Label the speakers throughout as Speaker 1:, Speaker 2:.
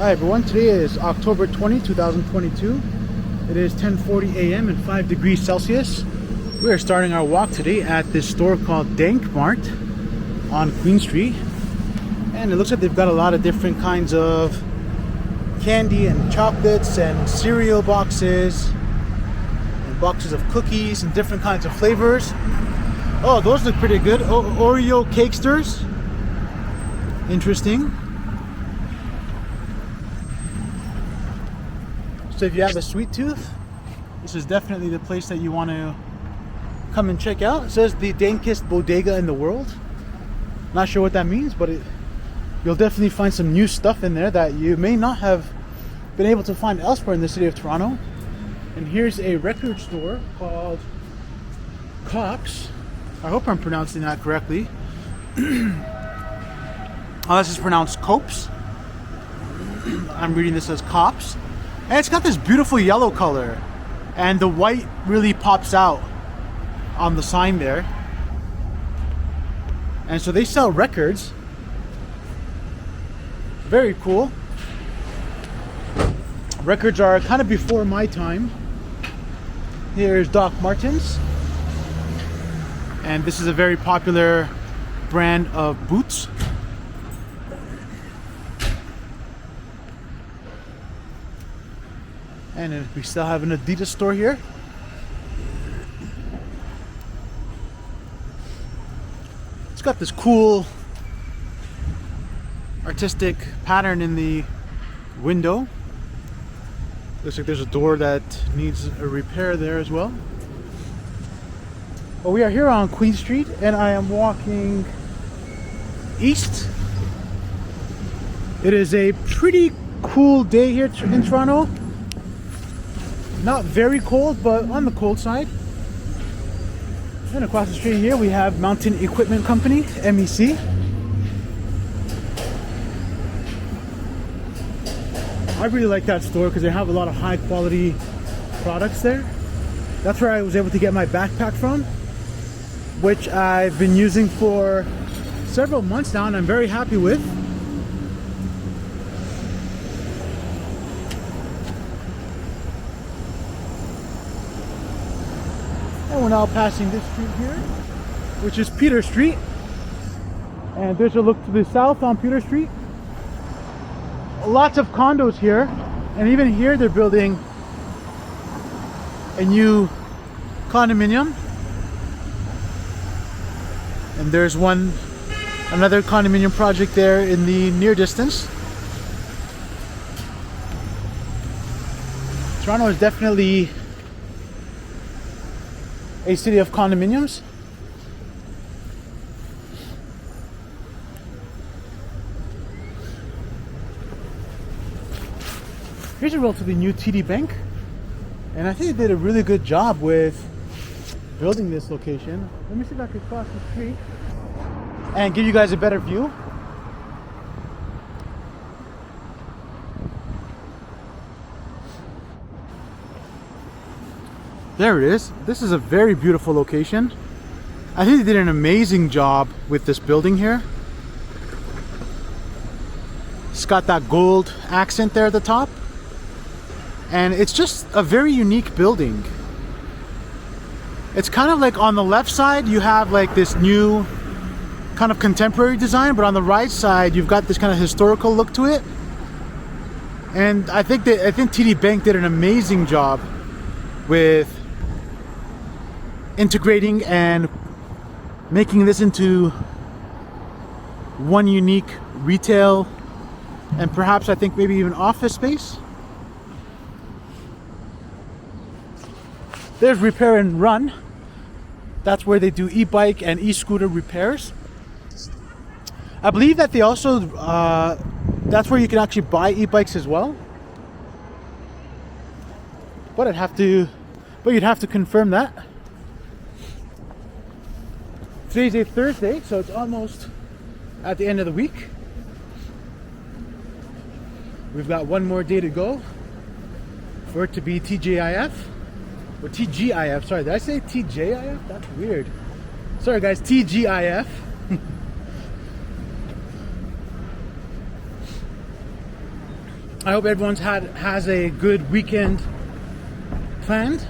Speaker 1: Hi everyone, today is October 20, 2022. It is 10:40 a.m. and 5 degrees Celsius. We are starting our walk today at this store called Dank Mart on Queen Street. And it looks like they've got a lot of different kinds of candy and chocolates and cereal boxes and boxes of cookies and different kinds of flavors. Oh, those look pretty good. Oreo cakesters. Interesting. So if you have a sweet tooth, this is definitely the place that you want to come and check out. It says the dankest bodega in the world. Not sure what that means, but you'll definitely find some new stuff in there that you may not have been able to find elsewhere in the city of Toronto. And here's a record store called Cops. I hope I'm pronouncing that correctly. This is pronounced Copes. I'm reading this as Cops. And it's got this beautiful yellow color. And the white really pops out on the sign there. And so they sell records. Very cool. Records are kind of before my time. Here's Doc Martens. And this is a very popular brand of boots. And we still have an Adidas store here. It's got this cool artistic pattern in the window. Looks like there's a door that needs a repair there as well. Well, we are here on Queen Street and I am walking east. It is a pretty cool day here in Toronto. Not very cold, but on the cold side. And across the street here we have Mountain Equipment Company, MEC. I really like that store because they have a lot of high quality products there. That's where I was able to get my backpack from, which I've been using for several months now and I'm very happy with. And we're now passing this street here, which is Peter Street. And there's a look to the south on Peter Street. Lots of condos here, and even here they're building a new condominium. And there's another condominium project there in the near distance. Toronto is definitely a city of condominiums. Here's a relatively new TD Bank, and I think they did a really good job with building this location. Let me see if I can cross the street and give you guys a better view. There it is. This is a very beautiful location. I think they did an amazing job with this building here. It's got that gold accent there at the top. And it's just a very unique building. It's kind of like on the left side you have like this new kind of contemporary design, but on the right side you've got this kind of historical look to it. And I think TD Bank did an amazing job with integrating and making this into one unique retail and perhaps I think maybe even office space. There's Repair and Run. That's where they do e-bike and e-scooter repairs. I believe that they also that's where you can actually buy e-bikes as well. But you'd have to confirm that. Today's a Thursday, so it's almost at the end of the week. We've got one more day to go for it to be TGIF. Or TGIF, sorry, did I say TJIF? That's weird. Sorry guys, TGIF. I hope everyone's has a good weekend planned.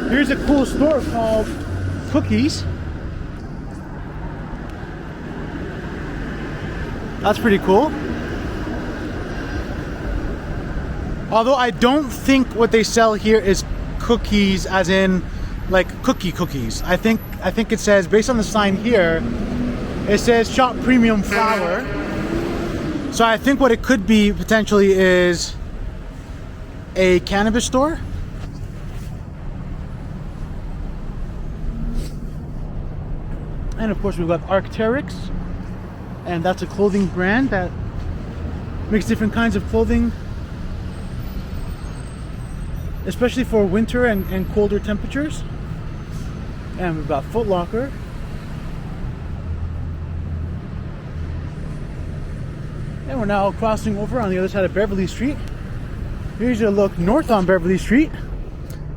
Speaker 1: Here's a cool store called Cookies. That's pretty cool. Although I don't think what they sell here is cookies as in like cookies. I think it says, based on the sign here, it says shop premium flour. So I think what it could be potentially is a cannabis store. And of course we've got Arc'teryx, and that's a clothing brand that makes different kinds of clothing, especially for winter and colder temperatures. And we've got Foot Locker. And we're now crossing over on the other side of Beverly Street. Here's a look north on Beverly Street.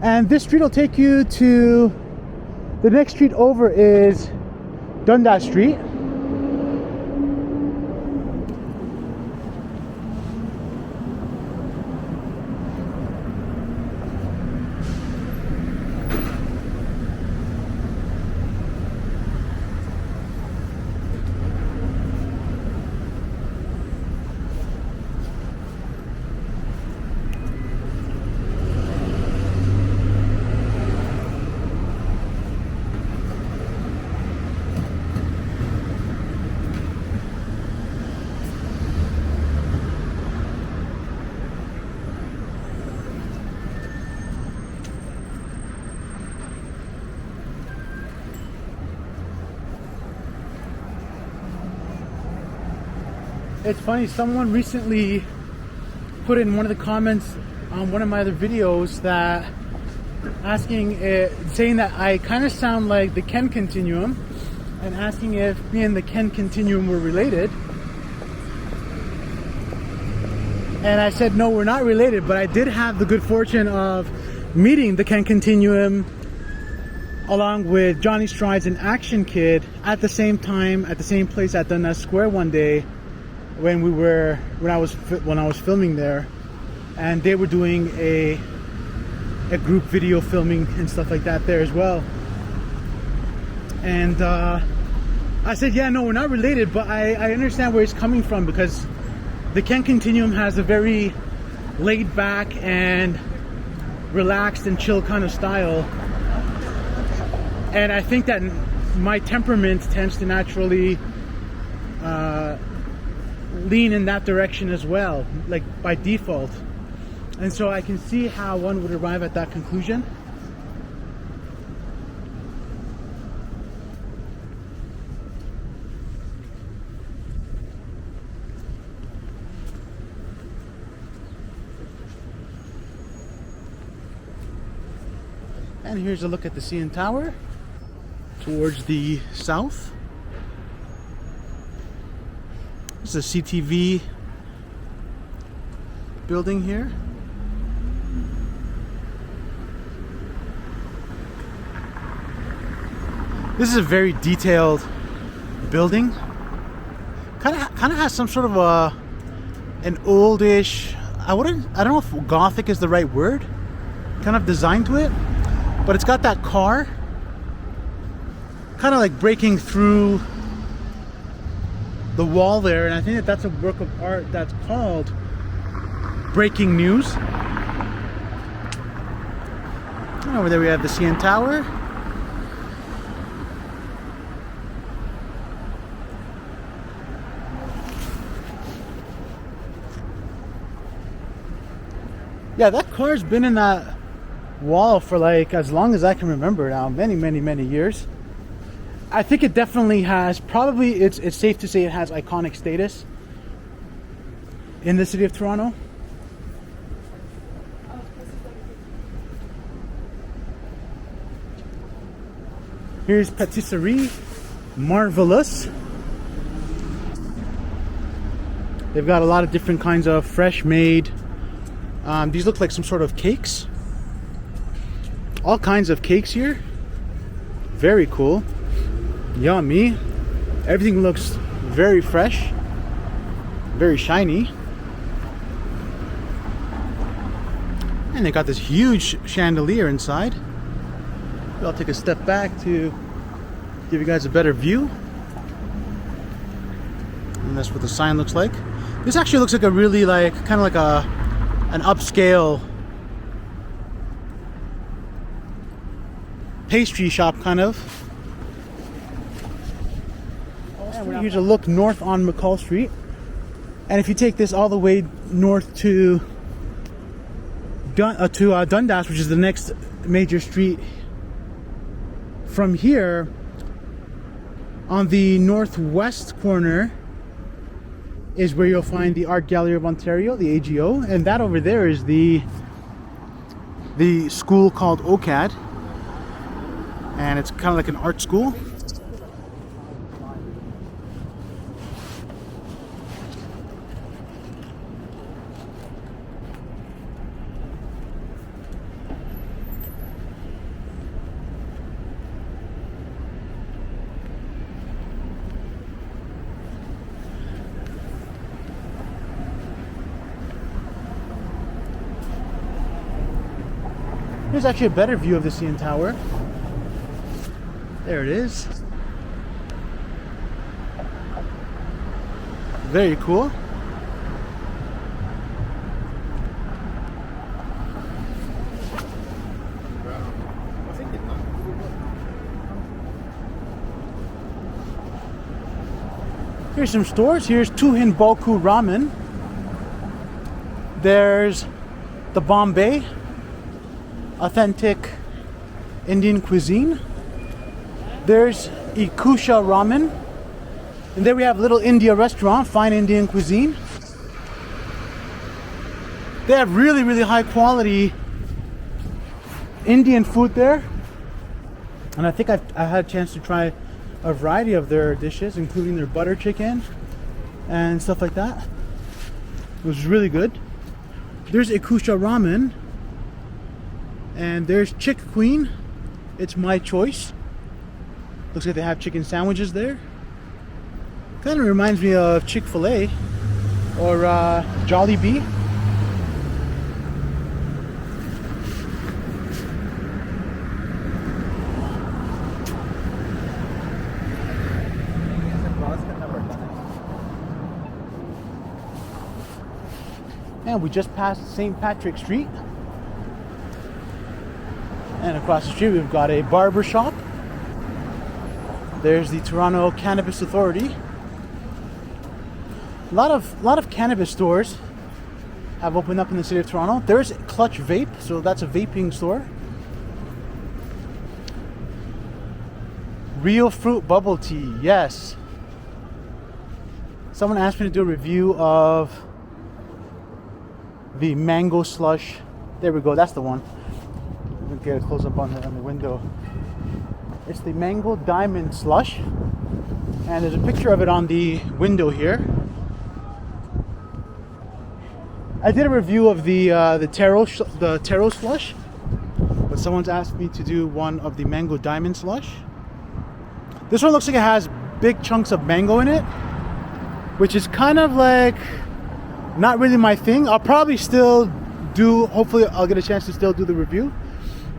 Speaker 1: And this street will take you to, the next street over is Dundas Street. It's funny, someone recently put in one of the comments on one of my other videos that saying that I kind of sound like the Ken Continuum, and asking if me and the Ken Continuum were related. And I said, no, we're not related, but I did have the good fortune of meeting the Ken Continuum along with Johnny Strides and Action Kid at the same time, at the same place at Dundas Square one day when I was filming there, and they were doing a group video filming and stuff like that there as well. And I said, yeah, no, we're not related, but I understand where he's coming from, because the Ken Continuum has a very laid back and relaxed and chill kind of style, and I think that my temperament tends to naturally lean in that direction as well, like by default. And so I can see how one would arrive at that conclusion. And here's a look at the CN Tower towards the south. This is a CTV building here. This is a very detailed building. Kind of has some sort of an oldish, I don't know if Gothic is the right word, kind of design to it, but it's got that car kind of like breaking through the wall there, and I think that's a work of art that's called Breaking News. And over there we have the CN Tower. Yeah, that car's been in that wall for like as long as I can remember now, many years. I think it definitely has, probably it's safe to say it has iconic status in the city of Toronto. Here's Patisserie Marvelous. They've got a lot of different kinds of fresh made, these look like some sort of cakes. All kinds of cakes here. very cool. Yummy. Everything looks very fresh, very shiny. And they got this huge chandelier inside. I'll take a step back to give you guys a better view. And that's what the sign looks like. This actually looks like a really kind of like an upscale pastry shop kind of. And here's a look north on McCall Street. And if you take this all the way north to Dundas, which is the next major street, from here on the northwest corner is where you'll find the Art Gallery of Ontario, the AGO, and that over there is the school called OCAD, and it's kind of like an art school. Here's actually a better view of the CN Tower. There it is. Very cool. Here's some stores. Here's Tuhin Boku Ramen. There's the Bombay, authentic Indian cuisine. There's Ikusha Ramen. And there we have Little India Restaurant, fine Indian cuisine. They have really, really high quality Indian food there. And I think I had a chance to try a variety of their dishes, including their butter chicken and stuff like that. It was really good. There's Ikusha Ramen. And there's Chick Queen. It's my choice. Looks like they have chicken sandwiches there. Kind of reminds me of Chick-fil-A or Jollibee. And we just passed St. Patrick Street. And across the street we've got a barber shop. There's the Toronto Cannabis Authority. A lot of cannabis stores have opened up in the city of Toronto. There's Clutch Vape, so that's a vaping store. Real Fruit Bubble Tea, yes. Someone asked me to do a review of the mango slush. There we go, that's the one. Get a close up on the window. It's the mango diamond slush, and there's a picture of it on the window here. I did a review of the taro slush, but someone's asked me to do one of the mango diamond slush. This one looks like it has big chunks of mango in it, which is kind of like not really my thing. I'll probably still do. Hopefully, I'll get a chance to still do the review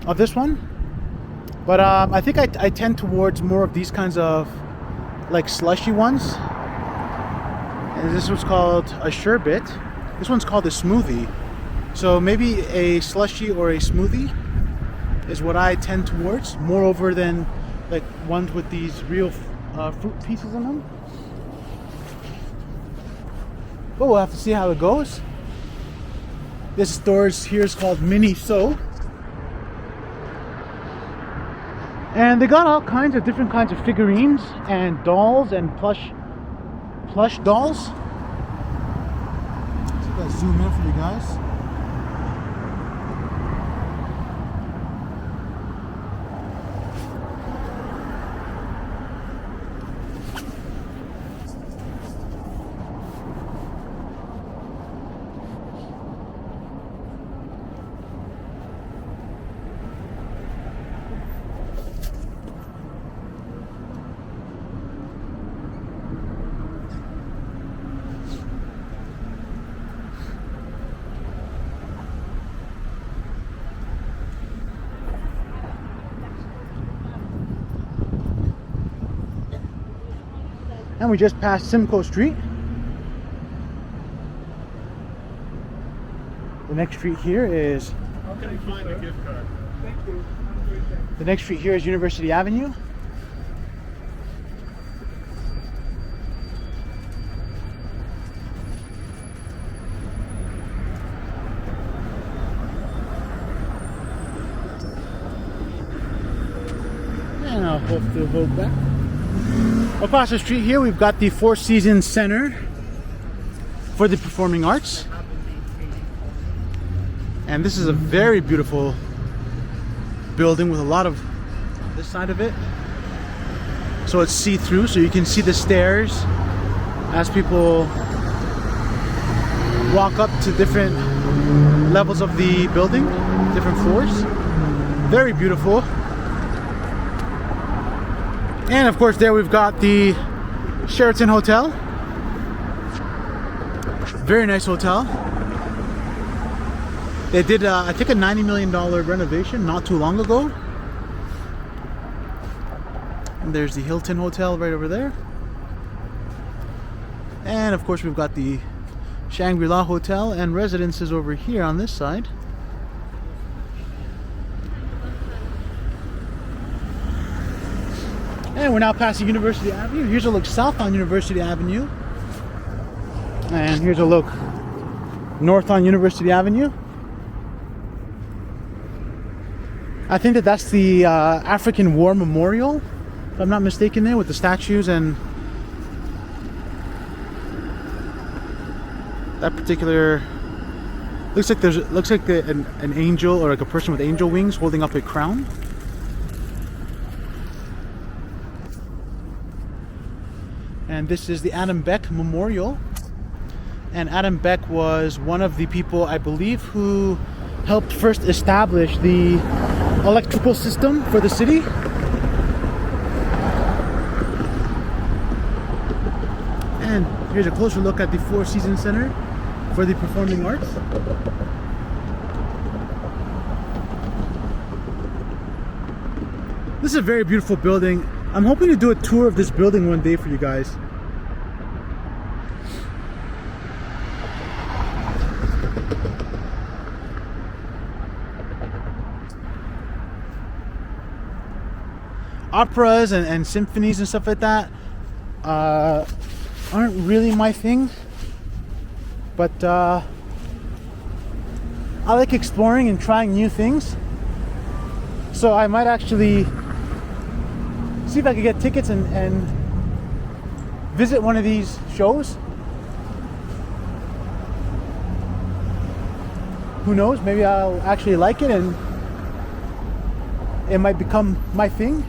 Speaker 1: of this one, but I think I tend towards more of these kinds of like slushy ones. And this was called a sherbet. This one's called a smoothie. So maybe a slushy or a smoothie is what I tend towards more over than like ones with these real fruit pieces in them. But we'll have to see how it goes. This store here is called Mini So. And they got all kinds of different kinds of figurines and dolls and plush dolls. Let's zoom in for you guys. And we just passed Simcoe Street. The next street here is...
Speaker 2: How can I find a gift card? Thank you.
Speaker 1: The next street here is University Avenue. And I'll hold back. Across the street here, we've got the Four Seasons Center for the Performing Arts. And this is a very beautiful building with a lot of this side of it. So it's see-through, so you can see the stairs as people walk up to different levels of the building, different floors. Very beautiful. And of course there we've got the Sheraton Hotel. Very nice hotel. They did, I think, a $90 million renovation not too long ago. And there's the Hilton Hotel right over there. And of course we've got the Shangri-La Hotel and residences over here on this side. And we're now passing University Avenue. Here's a look south on University Avenue. And here's a look north on University Avenue. I think that's the African War Memorial, if I'm not mistaken, there with the statues and that particular looks like an angel, or like a person with angel wings holding up a crown. And this is the Adam Beck Memorial. And Adam Beck was one of the people, I believe, who helped first establish the electrical system for the city. And here's a closer look at the Four Seasons Center for the Performing Arts. This is a very beautiful building. I'm hoping to do a tour of this building one day for you guys. Operas and symphonies and stuff like that aren't really my thing, but I like exploring and trying new things, so I might actually see if I could get tickets and visit one of these shows. Who knows, maybe I'll actually like it and it might become my thing.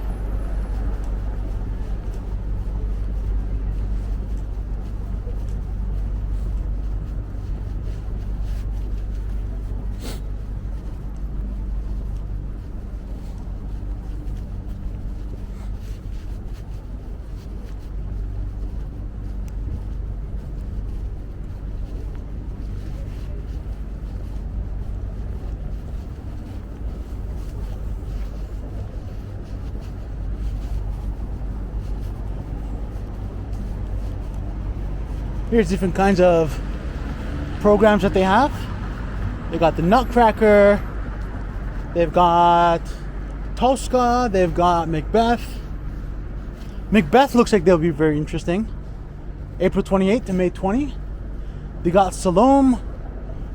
Speaker 1: Here's different kinds of programs that they have. They got the Nutcracker, they've got Tosca, they've got Macbeth. Macbeth looks like they'll be very interesting. April 28th to May 20. They got Salome,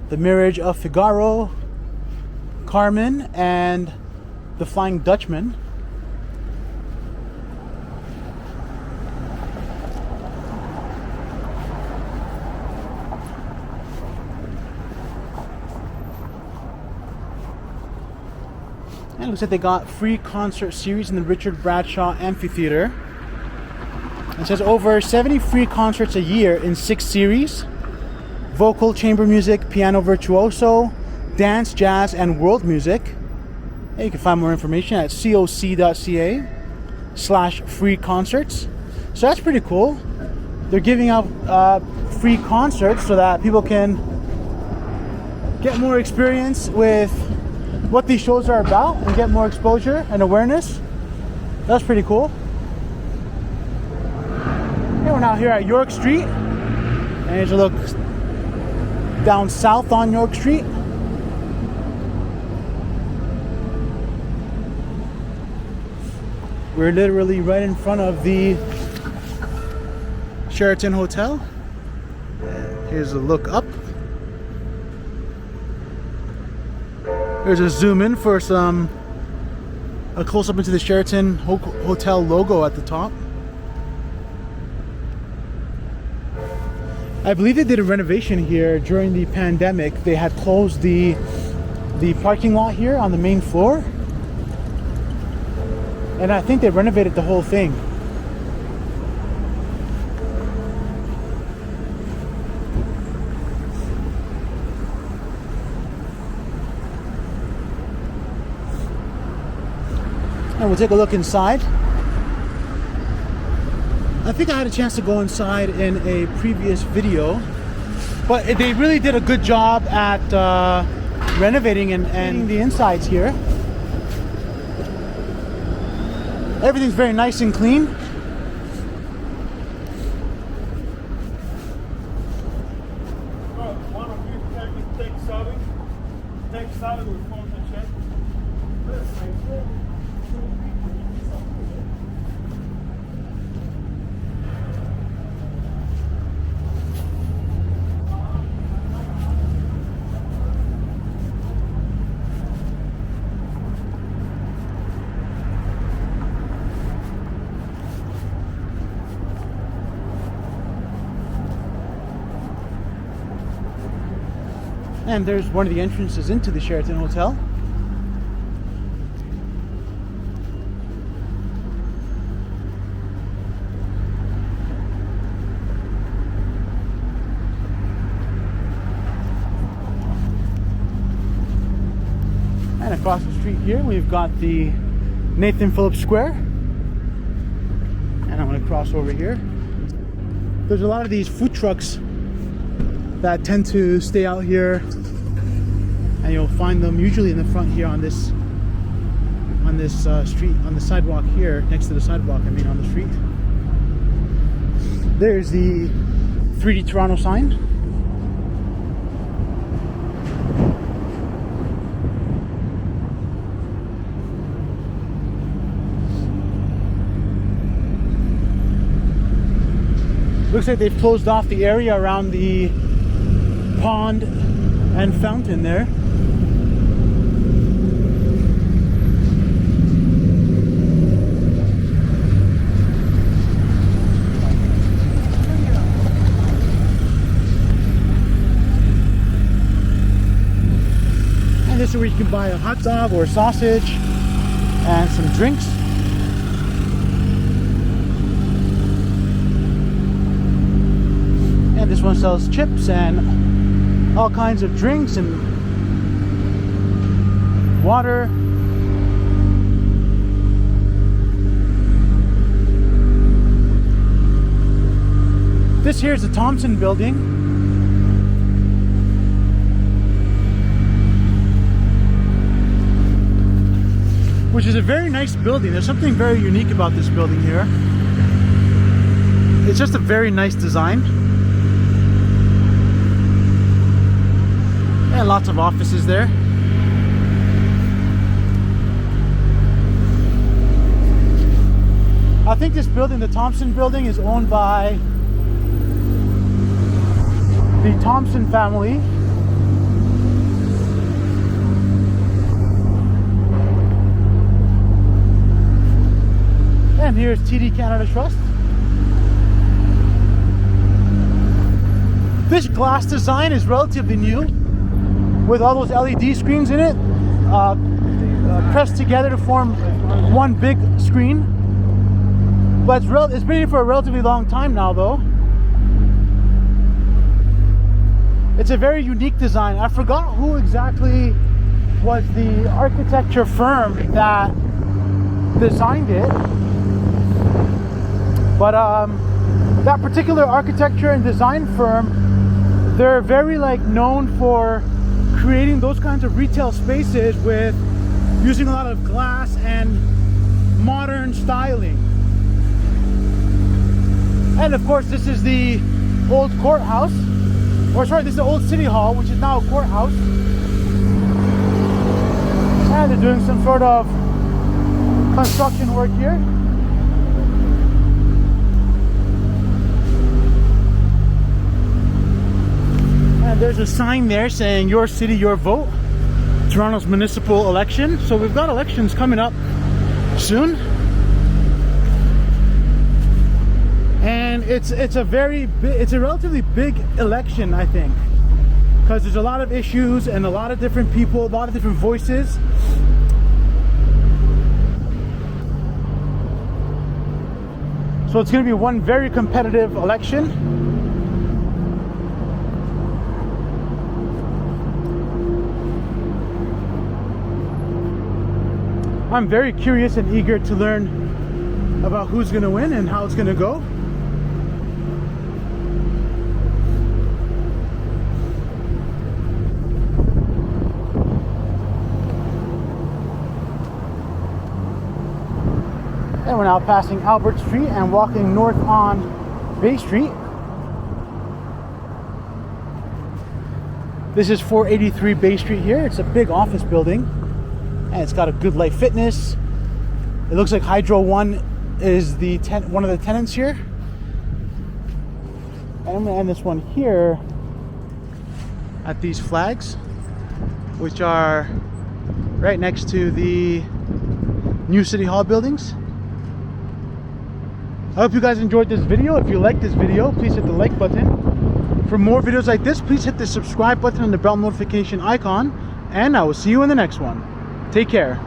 Speaker 1: The Marriage of Figaro, Carmen, and The Flying Dutchman. And it looks like they got free concert series in the Richard Bradshaw Amphitheater. It says over 70 free concerts a year in 6 series. Vocal, chamber music, piano virtuoso, dance, jazz, and world music. And you can find more information at coc.ca/free concerts. So that's pretty cool. They're giving out free concerts so that people can get more experience with what these shows are about and get more exposure and awareness. That's pretty cool. And we're We're now here at York Street. And here's a look down south on York Street. We're literally right in front of the Sheraton Hotel. Here's a look up. Here's a zoom in for a close up into the Sheraton Hotel logo at the top. I believe they did a renovation here during the pandemic. They had closed the parking lot here on the main floor. And I think they renovated the whole thing. And we'll take a look inside. I think I had a chance to go inside in a previous video, but they really did a good job at renovating and the insides here. Everything's very nice and clean.
Speaker 2: One of you take salad with phone and check.
Speaker 1: And there's one of the entrances into the Sheraton Hotel. And across the street here, we've got the Nathan Phillips Square. And I'm going to cross over here. There's a lot of these food trucks that tend to stay out here, and you'll find them usually in the front here on this street, on the sidewalk here, next to the sidewalk, I mean on the street. There's the 3D Toronto sign. Looks like they've closed off the area around the pond and fountain there. And this is where you can buy a hot dog or a sausage and some drinks. And this one sells chips and all kinds of drinks and water. This here is the Thompson building. Which is a very nice building. There's something very unique about this building here. It's just a very nice design. And lots of offices there. I think this building, the Thompson building, is owned by the Thompson family. And here's TD Canada Trust. This glass design is relatively new, with all those LED screens in it, pressed together to form one big screen. But it's been here for a relatively long time now, though. It's a very unique design. I forgot who exactly was the architecture firm that designed it, but that particular architecture and design firm, they're very known for creating those kinds of retail spaces with using a lot of glass and modern styling. And of course, this is the old courthouse. Or sorry, this is the old city hall, which is now a courthouse. And they're doing some sort of construction work here. And there's a sign there saying your city, your vote. Toronto's municipal election. So we've got elections coming up soon. And it's a relatively big election, I think, because there's a lot of issues and a lot of different people, a lot of different voices. So it's going to be one very competitive election. I'm very curious and eager to learn about who's going to win and how it's going to go. And we're now passing Albert Street and walking north on Bay Street. This is 483 Bay Street here. It's a big office building. And it's got a Good Life Fitness. It looks like Hydro One is one of the tenants here. And I'm gonna end this one here at these flags, which are right next to the new City Hall buildings. I hope you guys enjoyed this video. If you liked this video, please hit the like button. For more videos like this, please hit the subscribe button and the bell notification icon. And I will see you in the next one. Take care.